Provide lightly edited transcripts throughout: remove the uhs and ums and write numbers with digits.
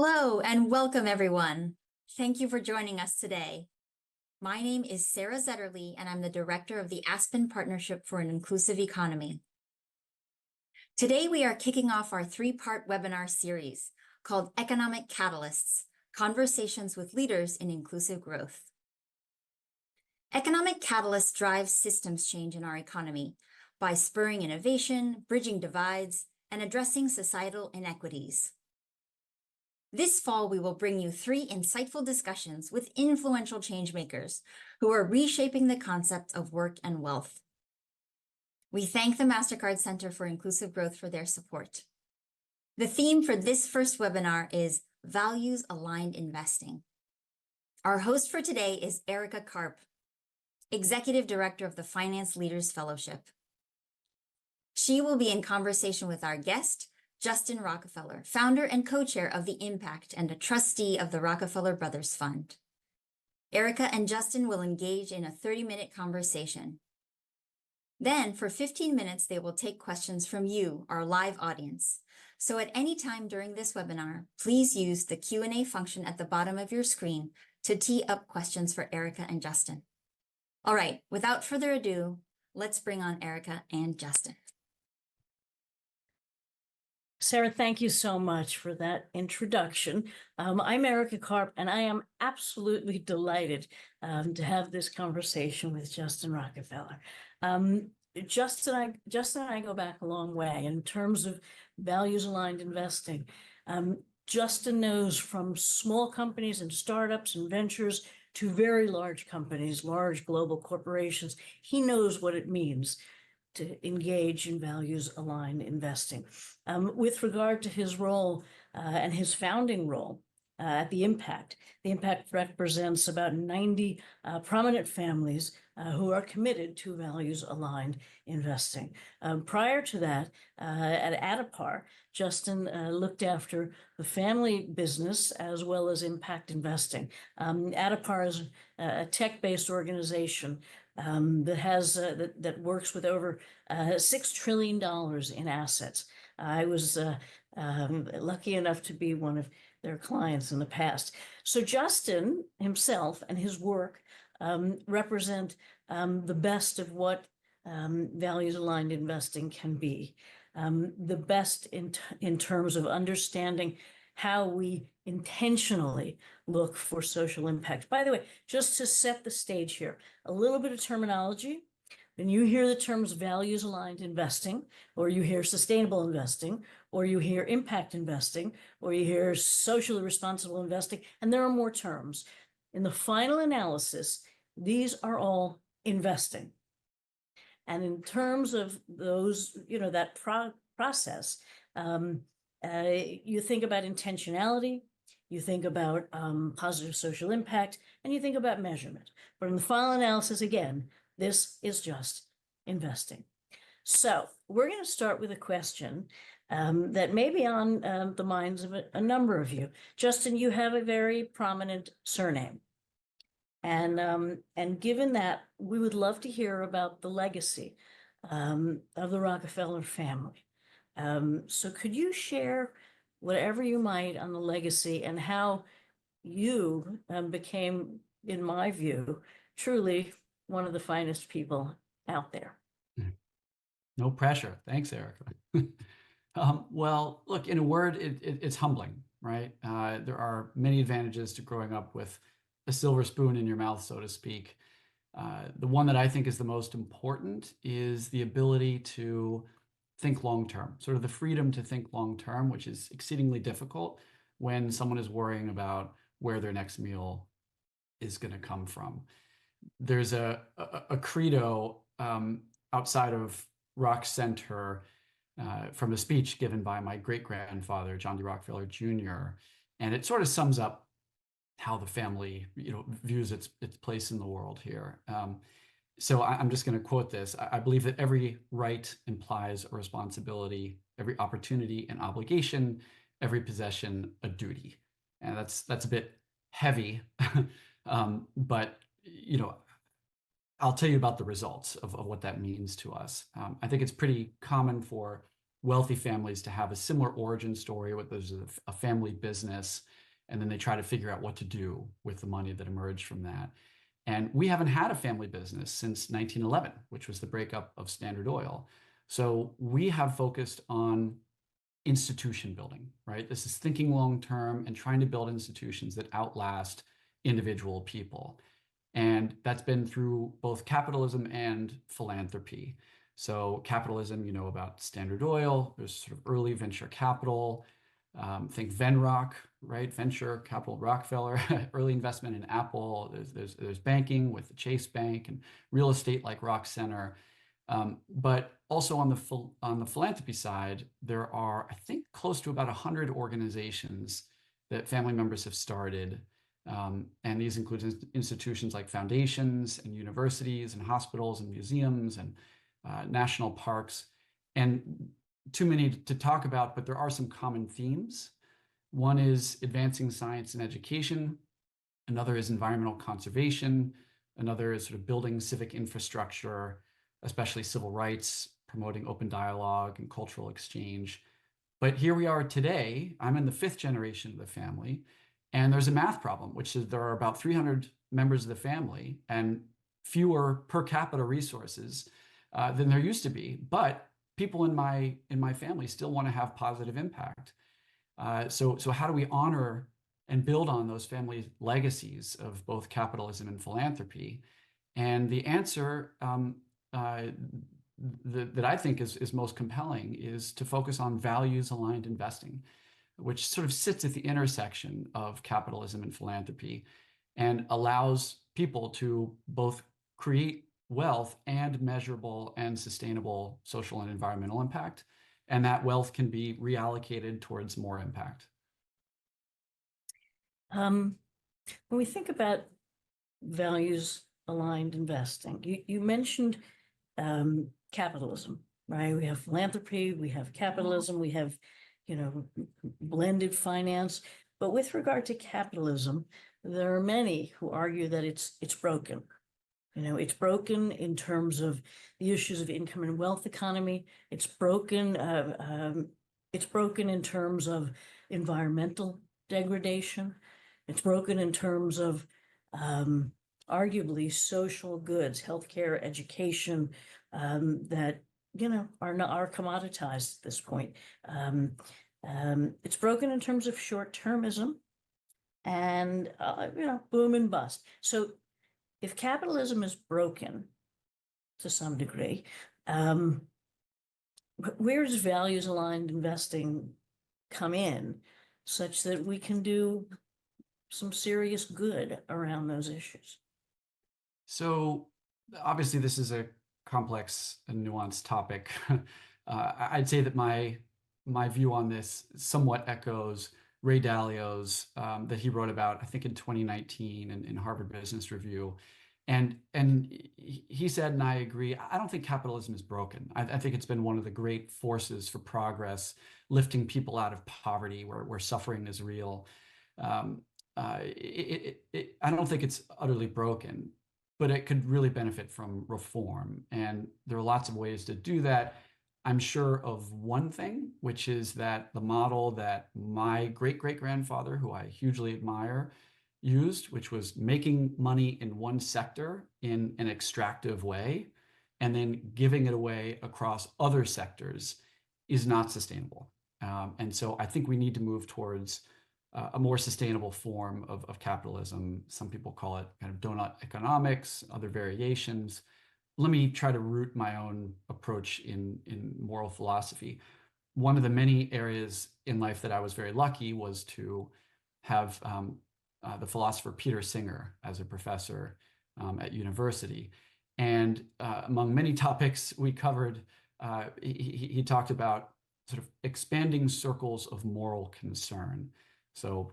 Hello and welcome, everyone. Thank you for joining us today. My name is Sarah Zetterly, and I'm the director of the Aspen Partnership for an Inclusive Economy. Today, we are kicking off our three-part webinar series called Economic Catalysts: Conversations with Leaders in Inclusive Growth. Economic catalysts drive systems change in our economy by spurring innovation, bridging divides, and addressing societal inequities. This fall, we will bring you three insightful discussions with influential changemakers who are reshaping the concept of work and wealth. We thank the MasterCard Center for Inclusive Growth for their support. The theme for this first webinar is Values-Aligned Investing. Our host for today is Erica Karp, Executive Director of the Finance Leaders Fellowship. She will be in conversation with our guest, Justin Rockefeller, founder and co-chair of The Impact and a trustee of the Rockefeller Brothers Fund. Erica and Justin will engage in a 30-minute conversation. Then, for 15 minutes, they will take questions from you, our live audience. So at any time during this webinar, please use the Q&A function at the bottom of your screen to tee up questions for Erica and Justin. All right, without further ado, let's bring on Erica and Justin. Sarah, thank you so much for that introduction. I'm Erica Karp, and I am absolutely delighted to have this conversation with Justin Rockefeller. Justin and I go back a long way in terms of values-aligned investing. Justin knows from small companies and startups and ventures to very large companies, large global corporations. He knows what it means to engage in values-aligned investing. With regard to his role and his founding role at The Impact represents about 90 prominent families who are committed to values-aligned investing. Prior to that, at Adipar, Justin looked after the family business as well as impact investing. Adipar is a tech-based organization that works with over $6 trillion in assets. I was lucky enough to be one of their clients in the past. So Justin himself and his work represent the best of what values-aligned investing can be. The best in terms of understanding how we intentionally look for social impact. By the way, just to set the stage here, a little bit of terminology. When you hear the terms values-aligned investing, or you hear sustainable investing, or you hear impact investing, or you hear socially responsible investing, and there are more terms. In the final analysis, these are all investing. And in terms of those, that process, you think about intentionality, you think about positive social impact, and you think about measurement. But in the final analysis, again, this is just investing. So we're going to start with a question that may be on the minds of a number of you. Justin, you have a very prominent surname. And given that, we would love to hear about the legacy of the Rockefeller family. So could you share whatever you might on the legacy and how you became, in my view, truly one of the finest people out there? No pressure. Thanks, Erica. Well, look, in a word, it's humbling, right? There are many advantages to growing up with a silver spoon in your mouth, so to speak. The one that I think is the most important is the ability to think long-term, sort of the freedom to think long-term, which is exceedingly difficult when someone is worrying about where their next meal is going to come from. There's a credo outside of Rock Center from a speech given by my great-grandfather, John D. Rockefeller Jr., and it sort of sums up how the family views its place in the world here. So I'm just going to quote this. I believe that every right implies a responsibility, every opportunity an obligation, every possession a duty. And that's a bit heavy, but I'll tell you about the results of what that means to us. I think it's pretty common for wealthy families to have a similar origin story, what there's a family business, and then they try to figure out what to do with the money that emerged from that. And we haven't had a family business since 1911, which was the breakup of Standard Oil. So we have focused on institution building, right? This is thinking long term and trying to build institutions that outlast individual people. And that's been through both capitalism and philanthropy. So capitalism, you know about Standard Oil, there's sort of early venture capital, think Venrock, right? Venture capital, Rockefeller, early investment in Apple. There's banking with the Chase Bank and real estate like Rock Center. But also on the philanthropy side, there are, I think, close to about 100 organizations that family members have started. And these include institutions like foundations and universities and hospitals and museums and national parks. And too many to talk about, but there are some common themes. One is advancing science and education. Another is environmental conservation. Another is sort of building civic infrastructure, especially civil rights, promoting open dialogue and cultural exchange. But here we are today. I'm in the 5th generation of the family, and there's a math problem, which is there are about 300 members of the family and fewer per capita resources than there used to be. But people in my family still want to have positive impact. So how do we honor and build on those family legacies of both capitalism and philanthropy? And the answer that I think is most compelling is to focus on values-aligned investing, which sort of sits at the intersection of capitalism and philanthropy and allows people to both create wealth and measurable and sustainable social and environmental impact. And that wealth can be reallocated towards more impact. When we think about values-aligned investing, you mentioned capitalism, right? We have philanthropy, we have capitalism, we have, blended finance. But with regard to capitalism, there are many who argue that it's broken. It's broken in terms of the issues of income and wealth economy. It's broken in terms of environmental degradation. It's broken in terms of arguably social goods, healthcare, education, that are commoditized at this point. It's broken in terms of short-termism and boom and bust. So if capitalism is broken to some degree, where does values-aligned investing come in such that we can do some serious good around those issues? So obviously this is a complex and nuanced topic. I'd say that my view on this somewhat echoes Ray Dalio's that he wrote about, I think in 2019 in Harvard Business Review. And he said, and I agree, I don't think capitalism is broken. I think it's been one of the great forces for progress, lifting people out of poverty where suffering is real. I don't think it's utterly broken, but it could really benefit from reform. And there are lots of ways to do that. I'm sure of one thing, which is that the model that my great-great-grandfather, who I hugely admire, used, which was making money in one sector in an extractive way, and then giving it away across other sectors, is not sustainable. And so I think we need to move towards a more sustainable form of capitalism. Some people call it kind of donut economics, other variations. Let me try to root my own approach in moral philosophy. One of the many areas in life that I was very lucky was to have the philosopher Peter Singer as a professor at university. And among many topics we covered, he talked about sort of expanding circles of moral concern. So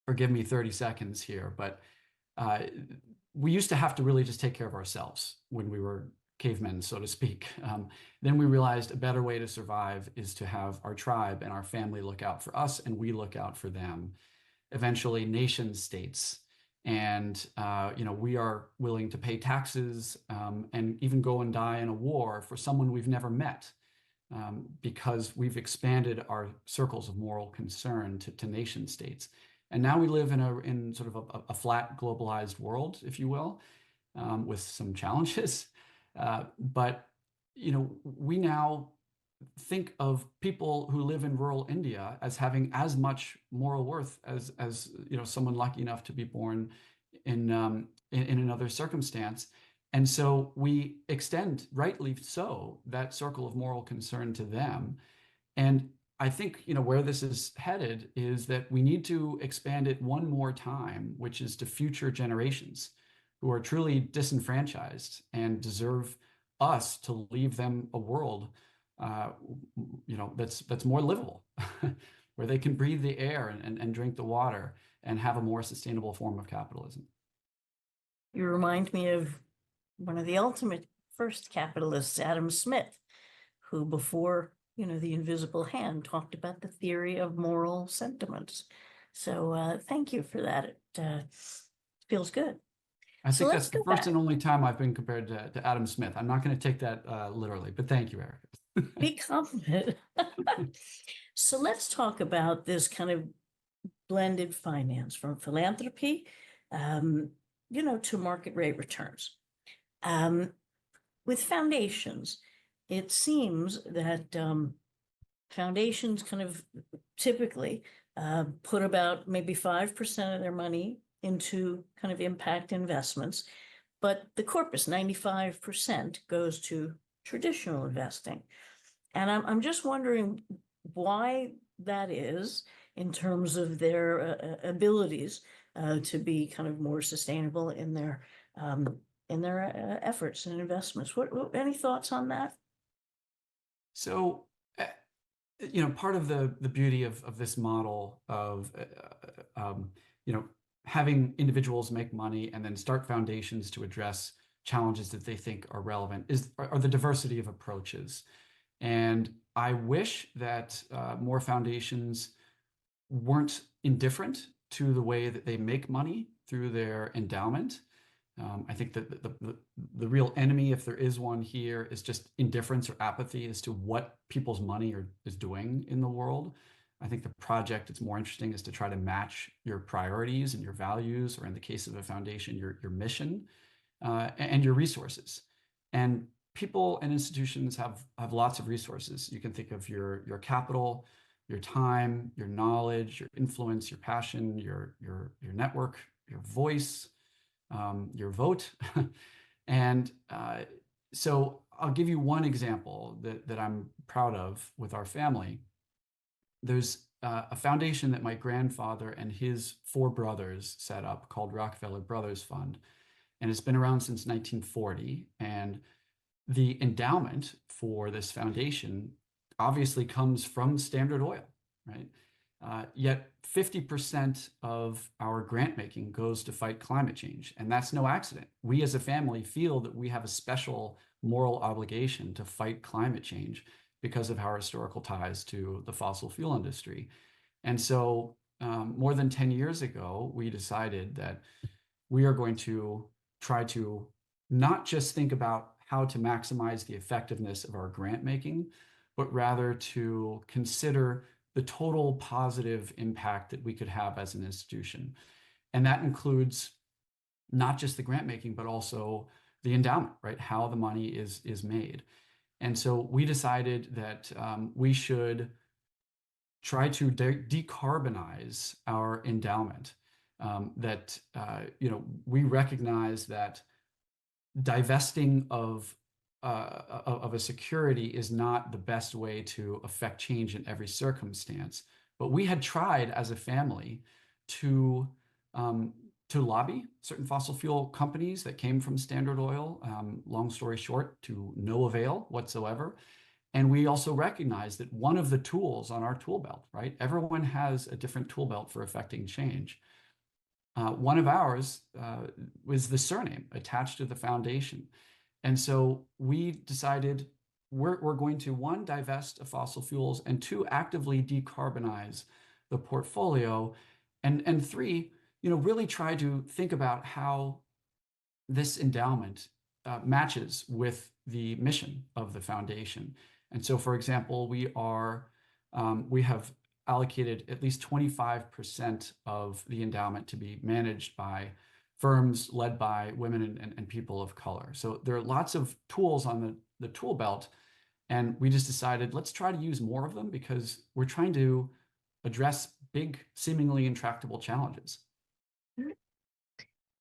forgive me 30 seconds here, but we used to have to really just take care of ourselves when we were cavemen, so to speak. Then we realized a better way to survive is to have our tribe and our family look out for us, and we look out for them. Eventually, nation states, and we are willing to pay taxes and even go and die in a war for someone we've never met. because we've expanded our circles of moral concern to nation states. And now we live in sort of a flat globalized world, if you will, with some challenges. But we now think of people who live in rural India as having as much moral worth as someone lucky enough to be born in another circumstance. And so we extend, rightly so, that circle of moral concern to them. And I think where this is headed is that we need to expand it one more time, which is to future generations who are truly disenfranchised and deserve us to leave them a world that's more livable, where they can breathe the air and drink the water and have a more sustainable form of capitalism. You remind me of one of the ultimate first capitalists, Adam Smith, who before, the invisible hand talked about the theory of moral sentiments. So thank you for that. It feels good. I So think let's that's the go first back. and only time I've been compared to Adam Smith. I'm not going to take that literally, but thank you, Erica. Big compliment. So let's talk about this kind of blended finance from philanthropy, to market rate returns. With foundations, it seems that foundations kind of typically put about maybe 5% of their money into kind of impact investments, but the corpus, 95%, goes to traditional investing. And I'm just wondering why that is in terms of their abilities to be kind of more sustainable in their efforts and investments. What any thoughts on that? So, part of the beauty of this model of, having individuals make money and then start foundations to address challenges that they think are relevant are the diversity of approaches. And I wish that more foundations weren't indifferent to the way that they make money through their endowment. I think that the real enemy, if there is one here, is just indifference or apathy as to what people's money is doing in the world. I think the project that's more interesting is to try to match your priorities and your values, or in the case of a foundation, your mission and your resources. And people and institutions have lots of resources. You can think of your capital, your time, your knowledge, your influence, your passion, your network, your voice, your vote. And so I'll give you one example that I'm proud of with our family. There's a foundation that my grandfather and his 4 brothers set up called Rockefeller Brothers Fund. And it's been around since 1940. And the endowment for this foundation obviously comes from Standard Oil, right? Yet 50% of our grant making goes to fight climate change. And that's no accident. We as a family feel that we have a special moral obligation to fight climate change because of our historical ties to the fossil fuel industry. And so more than 10 years ago, we decided that we are going to try to not just think about how to maximize the effectiveness of our grant making, but rather to consider the total positive impact that we could have as an institution. And that includes not just the grant making, but also the endowment, right? How the money is made. And so we decided that we should try to decarbonize our endowment. We recognize that divesting of a security is not the best way to affect change in every circumstance. But we had tried as a family to lobby certain fossil fuel companies that came from Standard Oil, long story short, to no avail whatsoever. And we also recognize that one of the tools on our tool belt, right? Everyone has a different tool belt for affecting change. One of ours was the surname attached to the foundation. And so we decided we're going to, 1, divest of fossil fuels, and 2, actively decarbonize the portfolio, and 3, really try to think about how this endowment matches with the mission of the foundation. And so, for example, we have allocated at least 25% of the endowment to be managed by firms led by women and people of color. So there are lots of tools on the tool belt, and we just decided let's try to use more of them because we're trying to address big, seemingly intractable challenges.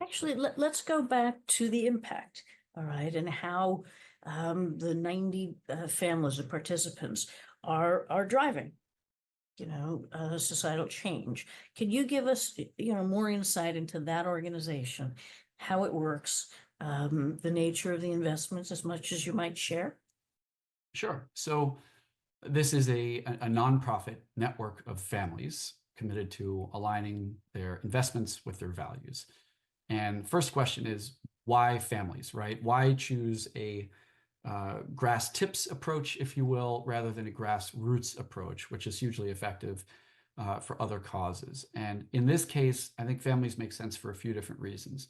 Actually, let's go back to the impact, all right, and how the 90 families of participants are driving, societal change. Can you give us, more insight into that organization, how it works, the nature of the investments, as much as you might share? Sure. So this is a nonprofit network of families committed to aligning their investments with their values. And first question is, why families, right? Why choose a grass tips approach, if you will, rather than a grassroots approach, which is hugely effective for other causes? And in this case, I think families make sense for a few different reasons.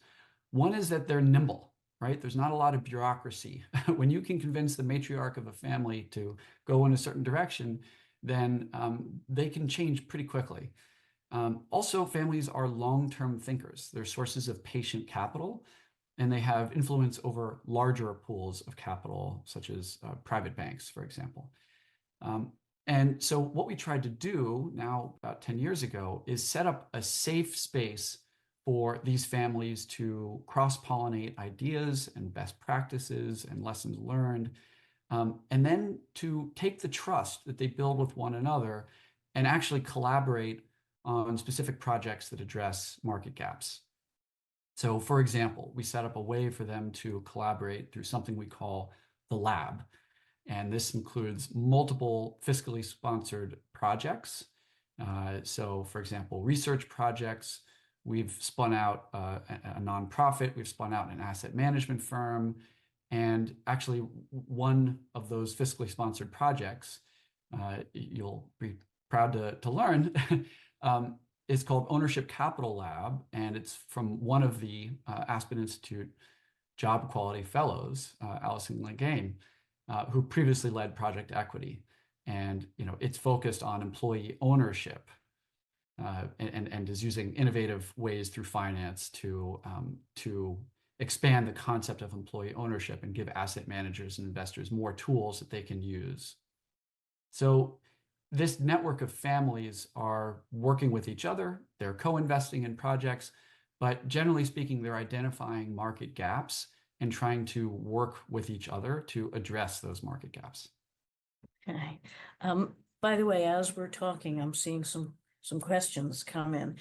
One is that they're nimble, right? There's not a lot of bureaucracy. When you can convince the matriarch of a family to go in a certain direction, then they can change pretty quickly. Also, families are long-term thinkers. They're sources of patient capital, and they have influence over larger pools of capital, such as private banks, for example. And so what we tried to do now, about 10 years ago, is set up a safe space for these families to cross-pollinate ideas and best practices and lessons learned, and then to take the trust that they build with one another and actually collaborate on specific projects that address market gaps. So, for example, we set up a way for them to collaborate through something we call the lab. And this includes multiple fiscally sponsored projects. So, for example, research projects. We've spun out a nonprofit. We've spun out an asset management firm. And actually, one of those fiscally sponsored projects, you'll be proud to learn, is called Ownership Capital Lab, and it's from one of the Aspen Institute Job Quality Fellows, Allison Legame, who previously led Project Equity. And it's focused on employee ownership and is using innovative ways through finance to expand the concept of employee ownership and give asset managers and investors more tools that they can use. So this network of families are working with each other, they're co-investing in projects, but generally speaking, they're identifying market gaps and trying to work with each other to address those market gaps. Okay. By the way, as we're talking, I'm seeing some questions come in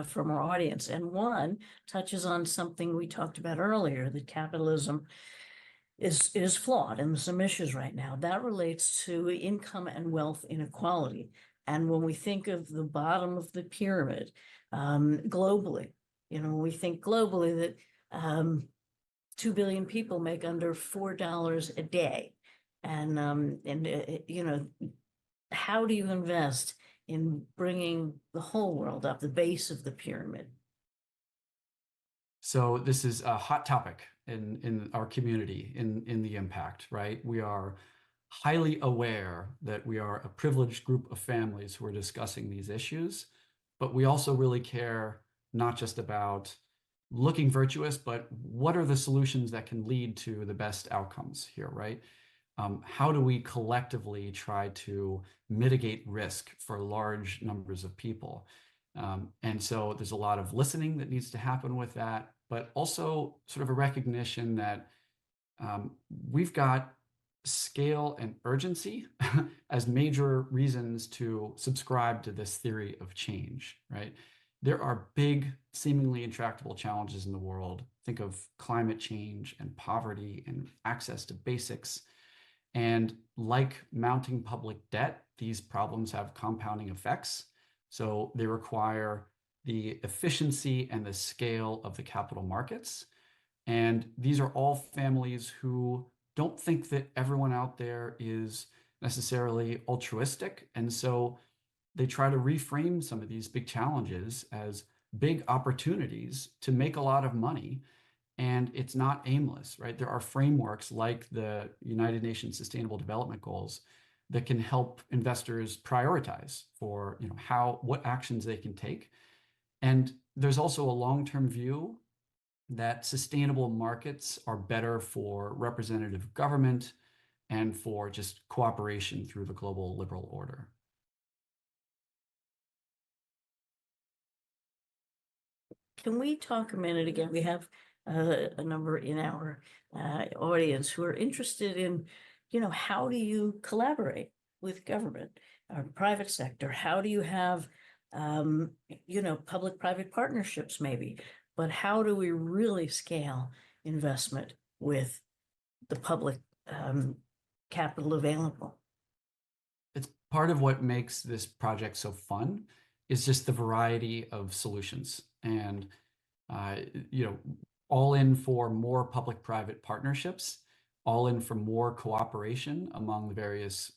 from our audience, and one touches on something we talked about earlier, that capitalism is flawed and some issues right now. That relates to income and wealth inequality. And when we think of the bottom of the pyramid globally, when we think globally that 2 billion people make under $4 a day. And how do you invest in bringing the whole world up, the base of the pyramid? So this is a hot topic in our community, in the impact, right? We are highly aware that we are a privileged group of families who are discussing these issues, but we also really care not just about looking virtuous, but what are the solutions that can lead to the best outcomes here, right? How do we collectively try to mitigate risk for large numbers of people? And so there's a lot of listening that needs to happen with that, but also sort of a recognition that we've got scale and urgency as major reasons to subscribe to this theory of change, right? There are big, seemingly intractable challenges in the world. Think of climate change and poverty and access to basics. And like mounting public debt, these problems have compounding effects. So they require the efficiency and the scale of the capital markets. And these are all families who don't think that everyone out there is necessarily altruistic. And so they try to reframe some of these big challenges as big opportunities to make a lot of money and it's not aimless, right? There are frameworks like the United Nations Sustainable Development Goals that can help investors prioritize for, what actions they can take. And there's also a long-term view that sustainable markets are better for representative government and for just cooperation through the global liberal order. Can we talk a minute again? We have a number in our audience who are interested in, how do you collaborate with government or private sector? How do you have, public-private partnerships maybe? But how do we really scale investment with the public capital available? It's part of what makes this project so fun is just the variety of solutions and uh, all in for more public-private partnerships, all in for more cooperation among the various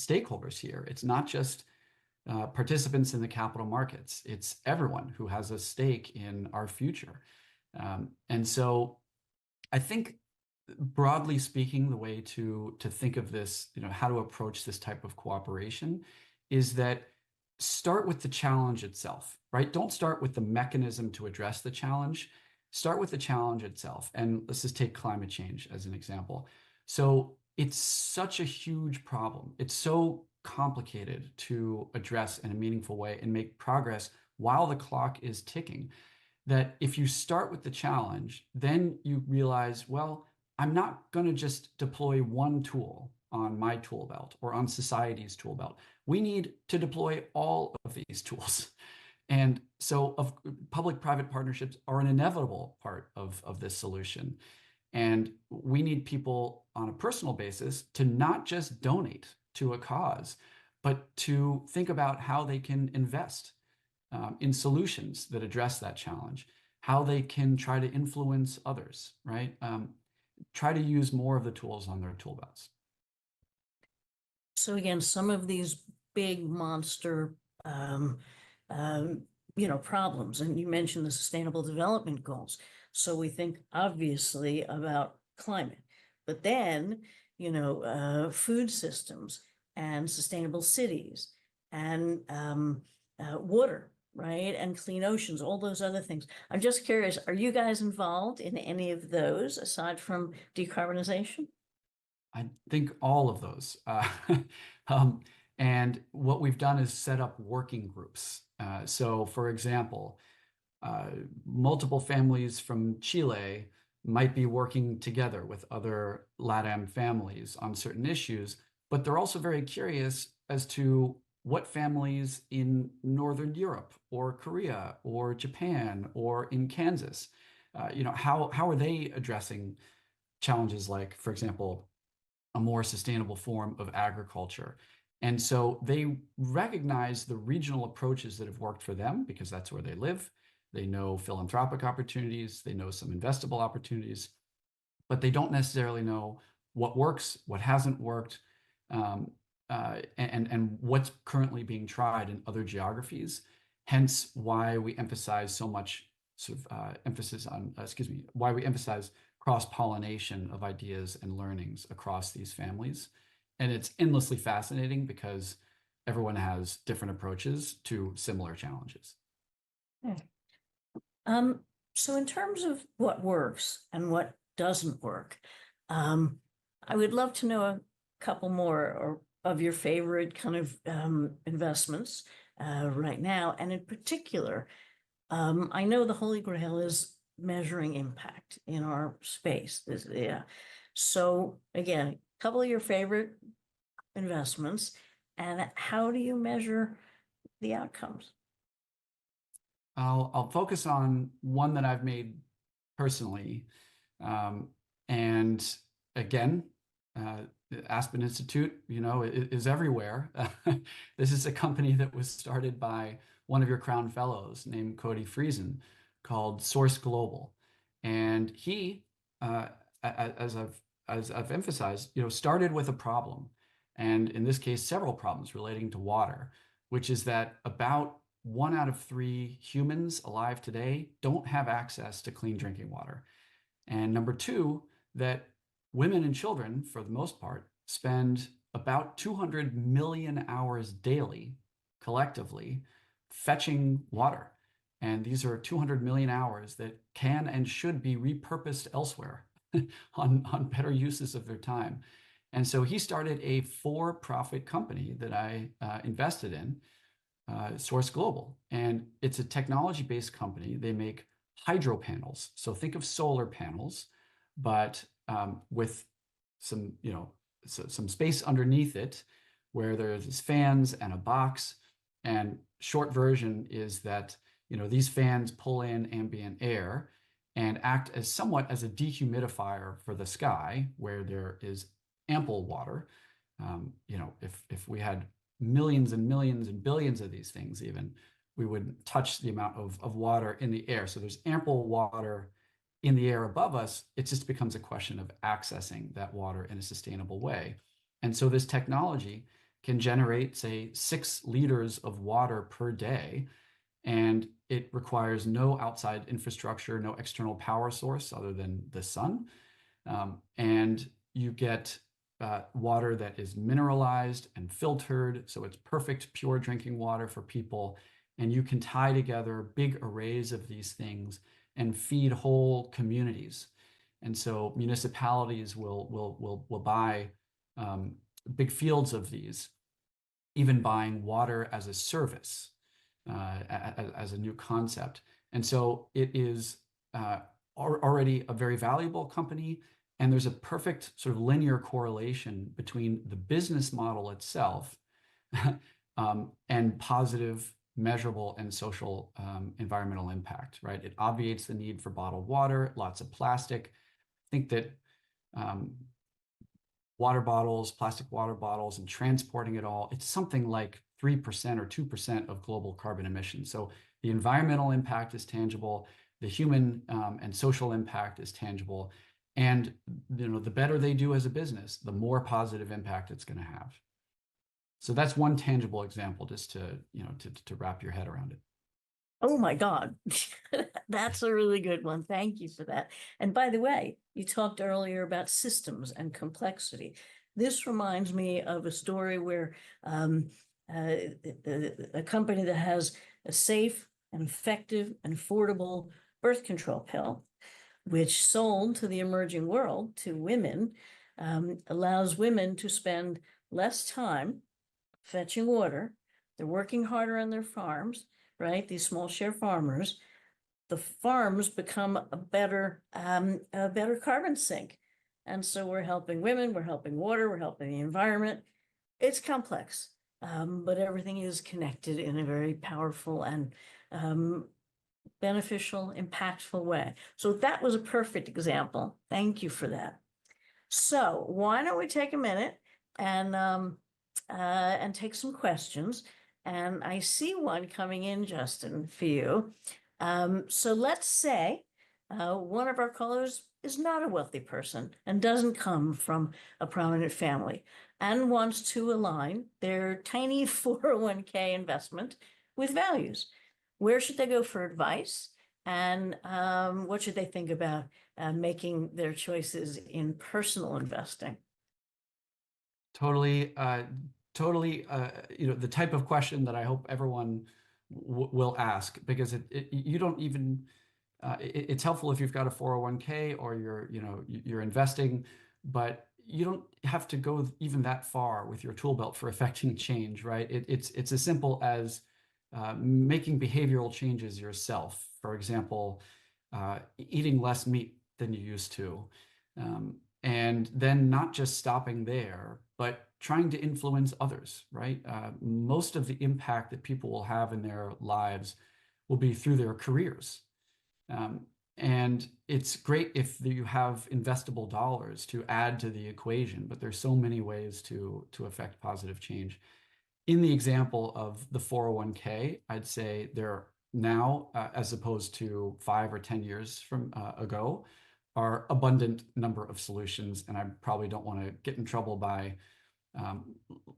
stakeholders here. It's not just participants in the capital markets. It's everyone who has a stake in our future. And so I think, broadly speaking, the way to think of this, how to approach this type of cooperation is that start with the challenge itself, right? Don't start with the mechanism to address the challenge. Start with the challenge itself. And let's just take climate change as an example. So it's such a huge problem. It's so complicated to address in a meaningful way and make progress while the clock is ticking, that if you start with the challenge, then you realize, well, I'm not going to just deploy one tool on my tool belt or on society's tool belt. We need to deploy all of these tools. And so public-private partnerships are an inevitable part of this solution. And we need people on a personal basis to not just donate to a cause, but to think about how they can invest in solutions that address that challenge, how they can try to influence others, right? Try to use more of the tools on their tool belts. So again, some of these big monster, problems, and you mentioned the Sustainable Development Goals. So we think obviously about climate, but then, food systems and sustainable cities and water, right? And clean oceans, all those other things. I'm just curious, are you guys involved in any of those aside from decarbonization? I think all of those. And what we've done is set up working groups. So, for example, multiple families from Chile might be working together with other LATAM families on certain issues, but they're also very curious as to what families in Northern Europe or Korea or Japan or in Kansas, how are they addressing challenges like, for example, a more sustainable form of agriculture. And so they recognize the regional approaches that have worked for them because that's where they live. They know philanthropic opportunities, they know some investable opportunities, but they don't necessarily know what works, what hasn't worked, and what's currently being tried in other geographies. Hence why we emphasize so much why we emphasize cross-pollination of ideas and learnings across these families. And it's endlessly fascinating because everyone has different approaches to similar challenges. So in terms of what works and what doesn't work, I would love to know a couple more of your favorite kind of investments right now. And in particular, I know the Holy Grail is measuring impact in our space. So again, a couple of your favorite investments, and how do you measure the outcomes? I'll focus on one that I've made personally. And again, the Aspen Institute, is everywhere. This is a company that was started by one of your Crown Fellows named Cody Friesen called Source Global. And he, as I've emphasized, started with a problem. And in this case, several problems relating to water, which is that about 1 out of 3 humans alive today don't have access to clean drinking water. And number 2, that women and children, for the most part, spend about 200 million hours daily, collectively, fetching water. And these are 200 million hours that can and should be repurposed elsewhere on better uses of their time. And so he started a for-profit company that I invested in, Source Global. And it's a technology-based company. They make hydro panels. So think of solar panels, but with some, some space underneath it where there's fans and a box. And short version is that, these fans pull in ambient air and act as somewhat as a dehumidifier for the sky where there is ample water. If we had millions and millions and billions of these things even, we wouldn't touch the amount of water in the air. So there's ample water in the air above us. It just becomes a question of accessing that water in a sustainable way. And so this technology can generate, say, 6 liters of water per day, and it requires no outside infrastructure, no external power source other than the sun. And you get water that is mineralized and filtered, so it's perfect, pure drinking water for people. And you can tie together big arrays of these things and feed whole communities. And so municipalities will buy big fields of these, even buying water as a service, as a new concept. And so it is already a very valuable company. And there's a perfect sort of linear correlation between the business model itself and positive, measurable, and social environmental impact, right? It obviates the need for bottled water, lots of plastic. I think that water bottles, plastic water bottles, and transporting it all, it's something like 3% or 2% of global carbon emissions. So the environmental impact is tangible, the human and social impact is tangible. And the better they do as a business, the more positive impact it's going to have. So that's one tangible example, just to wrap your head around it. Oh my God, that's a really good one. Thank you for that. And by the way, you talked earlier about systems and complexity. This reminds me of a story where a company that has a safe and effective and affordable birth control pill, which sold to the emerging world, to women, allows women to spend less time fetching water. They're working harder on their farms, right? These small share farmers. The farms become a better carbon sink. And so we're helping women, we're helping water, we're helping the environment. It's complex, but everything is connected in a very powerful and beneficial, impactful way. So that was a perfect example. Thank you for that. So why don't we take a minute and take some questions? And I see one coming in, Justin, for you. So let's say one of our callers is not a wealthy person and doesn't come from a prominent family and wants to align their tiny 401k investment with values. Where should they go for advice? And what should they think about making their choices in personal investing? Totally, the type of question that I hope everyone will ask, because you don't even, it's helpful if you've got a 401k or you're investing, but you don't have to go even that far with your tool belt for affecting change, right? It's as simple as making behavioral changes yourself. For example, eating less meat than you used to. And then not just stopping there, but trying to influence others, right? Most of the impact that people will have in their lives will be through their careers. And it's great if you have investable dollars to add to the equation, but there's so many ways to affect positive change. In the example of the 401k, I'd say there now, as opposed to 5 or 10 years from ago, are abundant number of solutions. And I probably don't want to get in trouble by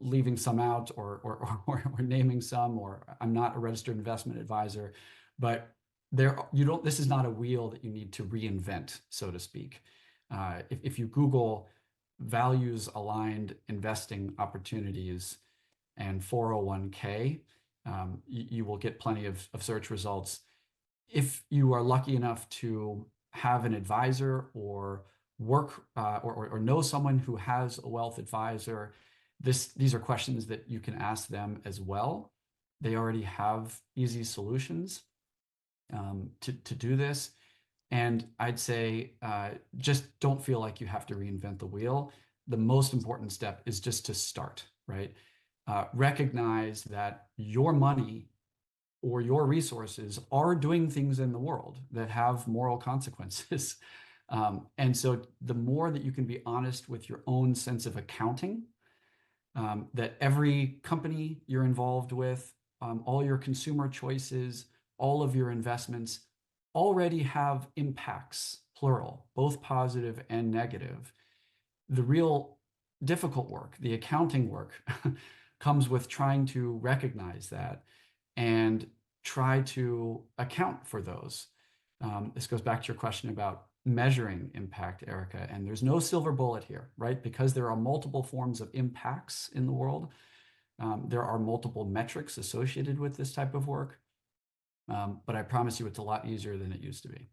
leaving some out or naming some, or I'm not a registered investment advisor, but this is not a wheel that you need to reinvent, so to speak. If you Google values aligned investing opportunities and 401k, you will get plenty of search results. If you are lucky enough to have an advisor or work or know someone who has a wealth advisor, these are questions that you can ask them as well. They already have easy solutions to do this. And I'd say just don't feel like you have to reinvent the wheel. The most important step is just to start, right? Recognize that your money or your resources are doing things in the world that have moral consequences. And so the more that you can be honest with your own sense of accounting, that every company you're involved with, all your consumer choices, all of your investments already have impacts, plural, both positive and negative. The real difficult work, the accounting work, comes with trying to recognize that and try to account for those. This goes back to your question about measuring impact, Erica, and there's no silver bullet here, right? Because there are multiple forms of impacts in the world. There are multiple metrics associated with this type of work. But I promise you it's a lot easier than it used to be.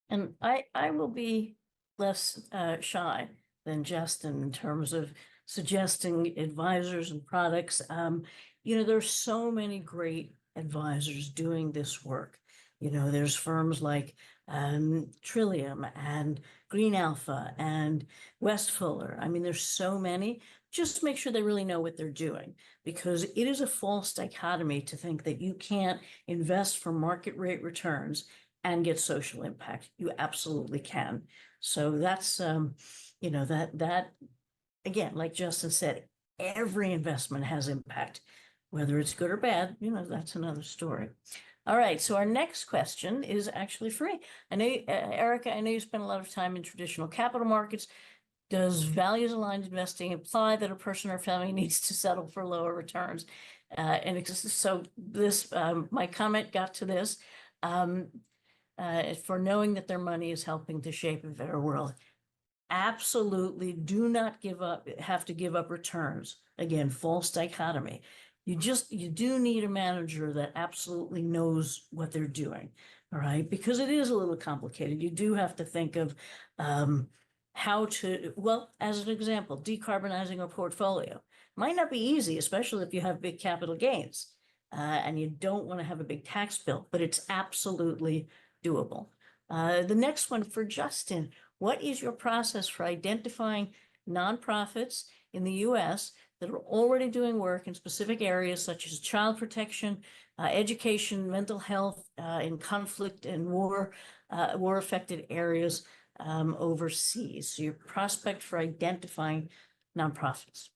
And I will be less shy than Justin in terms of suggesting advisors and products. There's so many great advisors doing this work. There's firms like Trillium and Green Alpha and West Fuller. I mean, there's so many. Just make sure they really know what they're doing, because it is a false dichotomy to think that you can't invest for market rate returns and get social impact. You absolutely can. So that's, that again, like Justin said, every investment has impact, whether it's good or bad, that's another story. All right, so our next question is actually free. I know, Erica, I know you spend a lot of time in traditional capital markets. Does values-aligned investing imply that a person or family needs to settle for lower returns? So this, my comment got to this, for knowing that their money is helping to shape a better world. Absolutely do not have to give up returns. Again, false dichotomy. You do need a manager that absolutely knows what they're doing, all right? Because it is a little complicated. You do have to think of how to, well, as an example, decarbonizing a portfolio might not be easy, especially if you have big capital gains and you don't want to have a big tax bill, but it's absolutely doable. The next one for Justin, what is your process for identifying nonprofits in the US that are already doing work in specific areas such as child protection, education, mental health, in conflict and war-affected areas overseas? So your prospect for identifying nonprofits.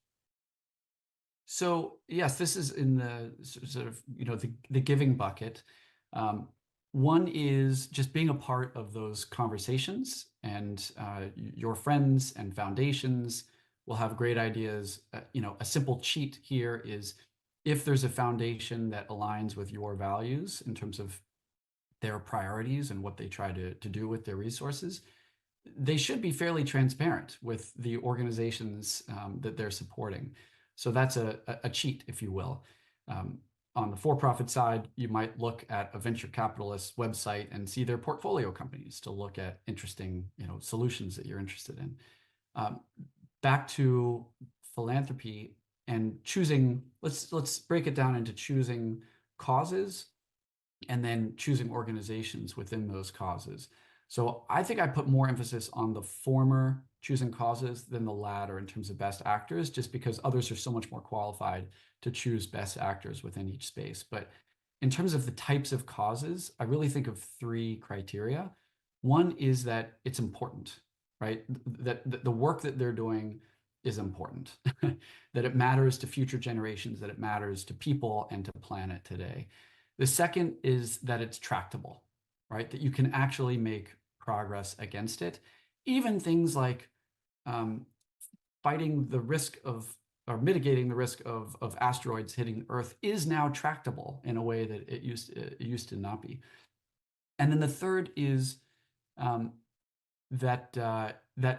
So yes, this is in the sort of, the giving bucket. One is just being a part of those conversations, and your friends and foundations will have great ideas. A simple cheat here is if there's a foundation that aligns with your values in terms of their priorities and what they try to do with their resources, they should be fairly transparent with the organizations that they're supporting. So that's a cheat, if you will. On the for-profit side, you might look at a venture capitalist's website and see their portfolio companies to look at interesting, solutions that you're interested in. Back to philanthropy and choosing, let's break it down into choosing causes and then choosing organizations within those causes. So I think I put more emphasis on the former, choosing causes, than the latter in terms of best actors, just because others are so much more qualified to choose best actors within each space. But in terms of the types of causes, I really think of three criteria. One is that it's important, right? That the work that they're doing is important, that it matters to future generations, that it matters to people and to planet today. The second is that it's tractable, right? That you can actually make progress against it. Even things like fighting the risk of, or mitigating the risk of asteroids hitting Earth is now tractable in a way that it used to not be. And then the third is that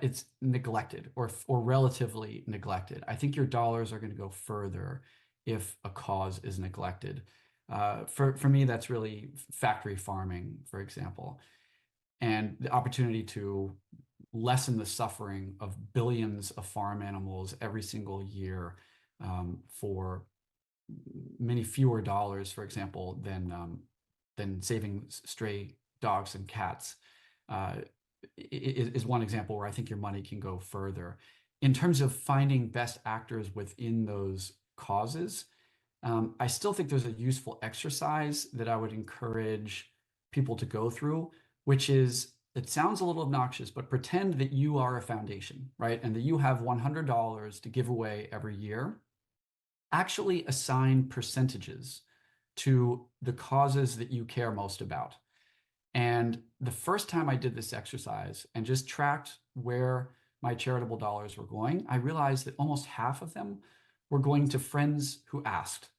it's neglected or relatively neglected. I think your dollars are going to go further if a cause is neglected. For me, that's really factory farming, for example, and the opportunity to lessen the suffering of billions of farm animals every single year for many fewer dollars, for example, than saving stray dogs and cats. Is one example where I think your money can go further. In terms of finding best actors within those causes, I still think there's a useful exercise that I would encourage people to go through, which is, it sounds a little obnoxious, but pretend that you are a foundation, right? And that you have $100 to give away every year. Actually assign percentages to the causes that you care most about. And the first time I did this exercise and just tracked where my charitable dollars were going, I realized that almost half of them were going to friends who asked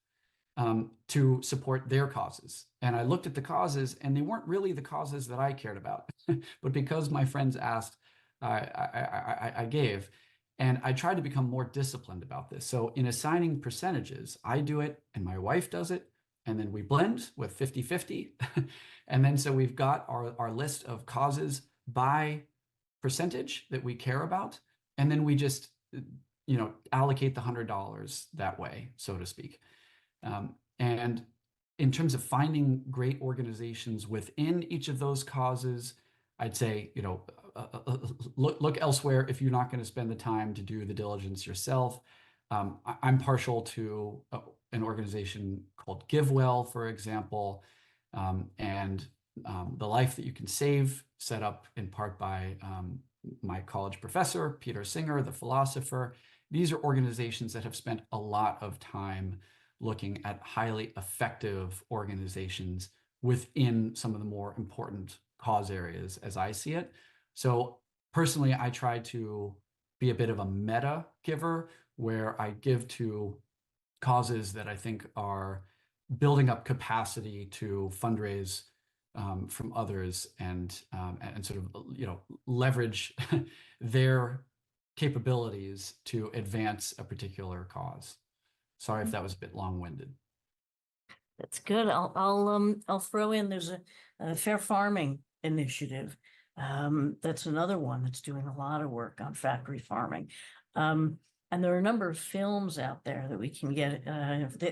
to support their causes. And I looked at the causes, and they weren't really the causes that I cared about, but because my friends asked, I gave. And I tried to become more disciplined about this. So in assigning percentages, I do it and my wife does it. And then we blend with 50-50. And then so we've got our list of causes by percentage that we care about. And then we just, allocate the $100 that way, so to speak. And in terms of finding great organizations within each of those causes, I'd say, look elsewhere if you're not going to spend the time to do the diligence yourself. I'm partial to an organization called GiveWell, for example, and The Life That You Can Save, set up in part by my college professor, Peter Singer, the philosopher. These are organizations that have spent a lot of time looking at highly effective organizations within some of the more important cause areas as I see it. So personally, I try to be a bit of a meta giver, where I give to causes that I think are building up capacity to fundraise from others and sort of leverage their capabilities to advance a particular cause. Sorry if that was a bit long-winded. That's good. I'll throw in, there's a fair farming initiative. That's another one that's doing a lot of work on factory farming. And there are a number of films out there that we can get.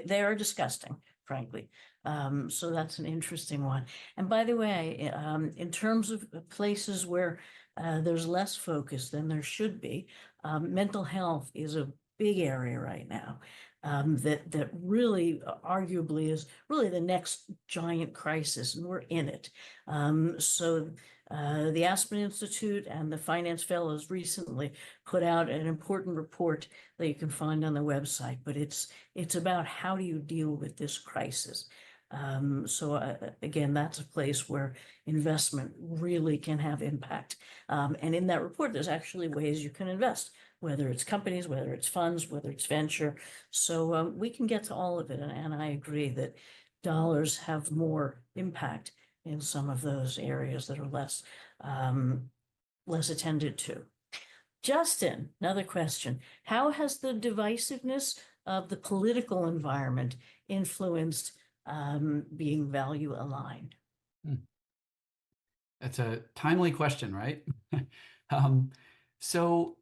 They are disgusting, frankly. So that's an interesting one. And by the way, in terms of places where there's less focus than there should be, mental health is a big area right now. That really arguably is really the next giant crisis, and we're in it. So the Aspen Institute and the Finance Fellows recently put out an important report that you can find on the website, but it's about how do you deal with this crisis. So again, that's a place where investment really can have impact. And in that report, there's actually ways you can invest, whether it's companies, whether it's funds, whether it's venture. So we can get to all of it. And I agree that dollars have more impact in some of those areas that are less attended to. Justin, another question. How has the divisiveness of the political environment influenced being value aligned? That's a timely question, right? So,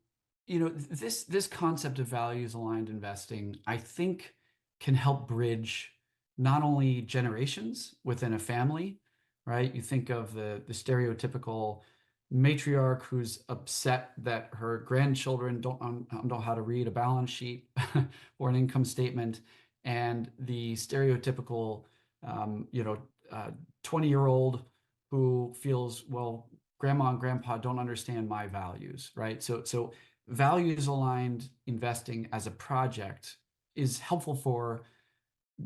this concept of values aligned investing, I think, can help bridge not only generations within a family, right? You think of the stereotypical matriarch who's upset that her grandchildren don't know how to read a balance sheet or an income statement, and the stereotypical 20-year-old who feels, well, grandma and grandpa don't understand my values, right? So values aligned investing as a project is helpful for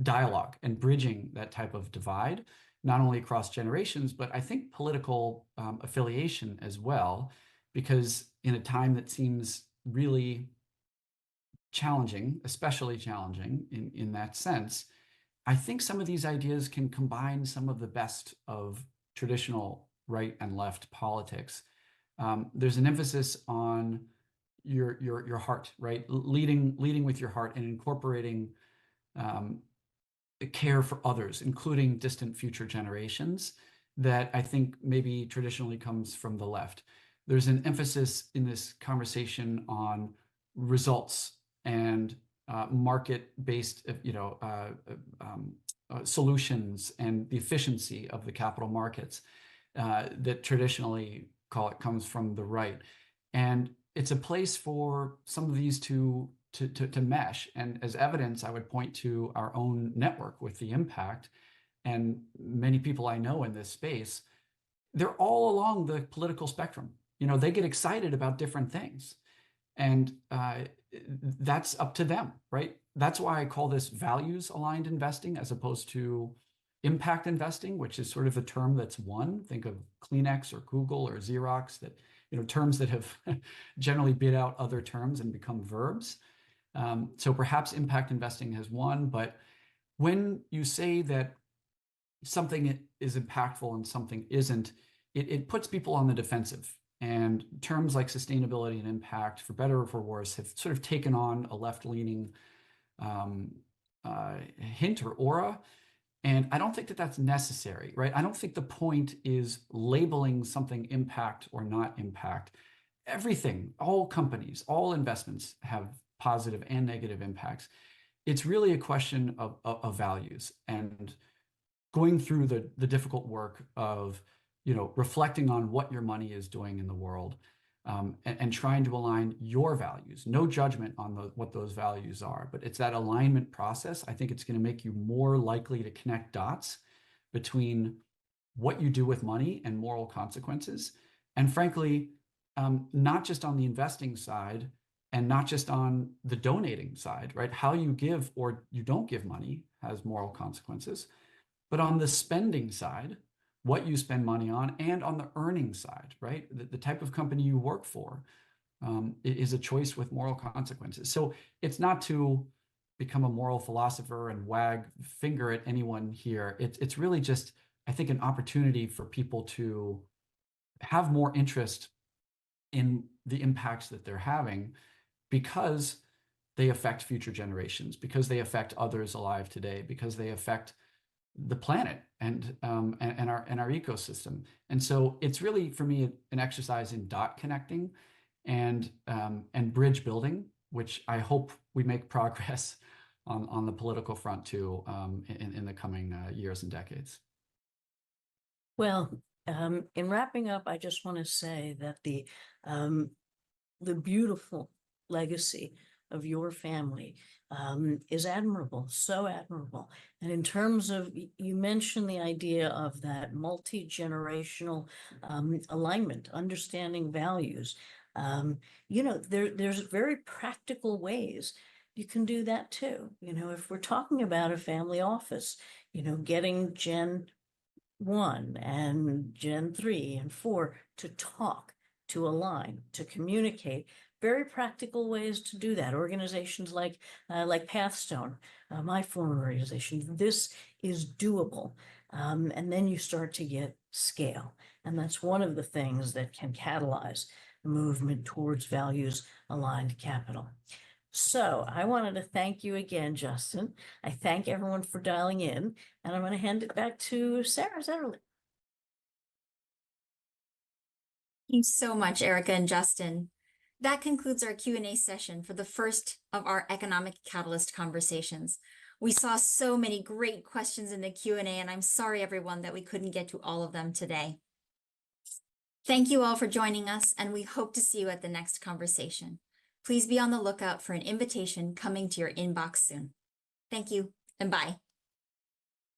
dialogue and bridging that type of divide, not only across generations, but I think political affiliation as well, because in a time that seems really challenging, especially challenging in that sense, I think some of these ideas can combine some of the best of traditional right and left politics. There's an emphasis on your heart, right? Leading with your heart and incorporating care for others, including distant future generations, that I think maybe traditionally comes from the left. There's an emphasis in this conversation on results and market-based, solutions and the efficiency of the capital markets that traditionally comes from the right. And it's a place for some of these to mesh. And as evidence, I would point to our own network with the impact. And many people I know in this space, they're all along the political spectrum. They get excited about different things. And that's up to them, right? That's why I call this values-aligned investing as opposed to impact investing, which is sort of a term that's won. Think of Kleenex or Google or Xerox, that terms that have generally beat out other terms and become verbs. So perhaps impact investing has won, but when you say that something is impactful and something isn't, it puts people on the defensive. And terms like sustainability and impact, for better or for worse, have sort of taken on a left-leaning hint or aura. And I don't think that that's necessary, right? I don't think the point is labeling something impact or not impact. Everything, all companies, all investments have positive and negative impacts. It's really a question of values and going through the difficult work of reflecting on what your money is doing in the world, and trying to align your values. No judgment on what those values are, but it's that alignment process. I think it's going to make you more likely to connect dots between what you do with money and moral consequences. And frankly, not just on the investing side and not just on the donating side, right? How you give or you don't give money has moral consequences, but on the spending side, what you spend money on, and on the earning side, right? The type of company you work for is a choice with moral consequences. So it's not to become a moral philosopher and wag finger at anyone here. It's really just, I think, an opportunity for people to have more interest in the impacts that they're having, because they affect future generations, because they affect others alive today, because they affect the planet and our ecosystem. And so it's really, for me, an exercise in dot connecting and bridge building, which I hope we make progress on the political front too, in the coming years and decades. Well, in wrapping up, I just want to say that the beautiful legacy of your family is admirable, so admirable. And in terms of, you mentioned the idea of that multi-generational alignment, understanding values. There's very practical ways you can do that too. If we're talking about a family office, getting Gen 1 and Gen 3 and 4 to talk, to align, to communicate. Very practical ways to do that. Organizations like Pathstone, my former organization, this is doable. And then you start to get scale. And that's one of the things that can catalyze the movement towards values-aligned capital. So I wanted to thank you again, Justin. I thank everyone for dialing in, and I'm going to hand it back to Sarah Zetterley. Thank you so much, Erica and Justin. That concludes our Q&A session for the first of our Economic Catalyst conversations. We saw so many great questions in the Q&A, and I'm sorry, everyone, that we couldn't get to all of them today. Thank you all for joining us, and we hope to see you at the next conversation. Please be on the lookout for an invitation coming to your inbox soon. Thank you, and bye.